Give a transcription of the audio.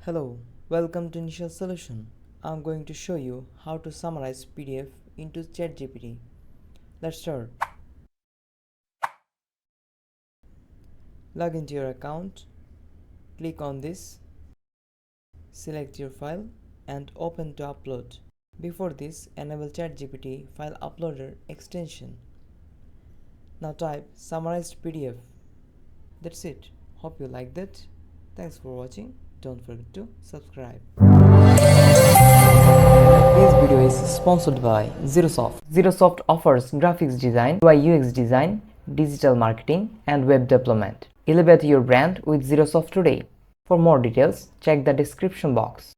Hello, welcome to Initial Solution. I'm going to show you how to summarize PDF into ChatGPT. Let's start. Log into your account, click on this, select your file and open to upload. Before this, enable ChatGPT file uploader extension. Now type summarized PDF. That's it. Hope you liked that. Thanks for watching. Don't forget to subscribe. This video is sponsored by Zerosoft. Zerosoft offers graphics design, UI UX design, digital marketing, and web development. Elevate your brand with Zerosoft today. For more details, check the description box.